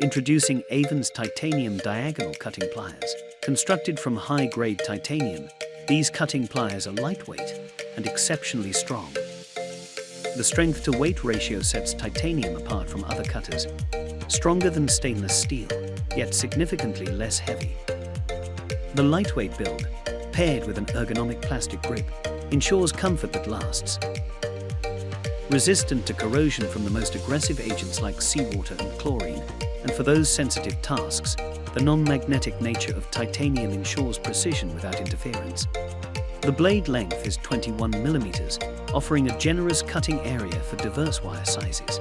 Introducing Aven's titanium diagonal cutting pliers. Constructed from high-grade titanium, these cutting pliers are lightweight and exceptionally strong. The strength-to-weight ratio sets titanium apart from other cutters. Stronger than stainless steel, yet significantly less heavy. The lightweight build, paired with an ergonomic plastic grip, ensures comfort that lasts. Resistant to corrosion from the most aggressive agents like seawater and chlorine, and for those sensitive tasks, the non-magnetic nature of titanium ensures precision without interference. The blade length is 21 mm, offering a generous cutting area for diverse wire sizes.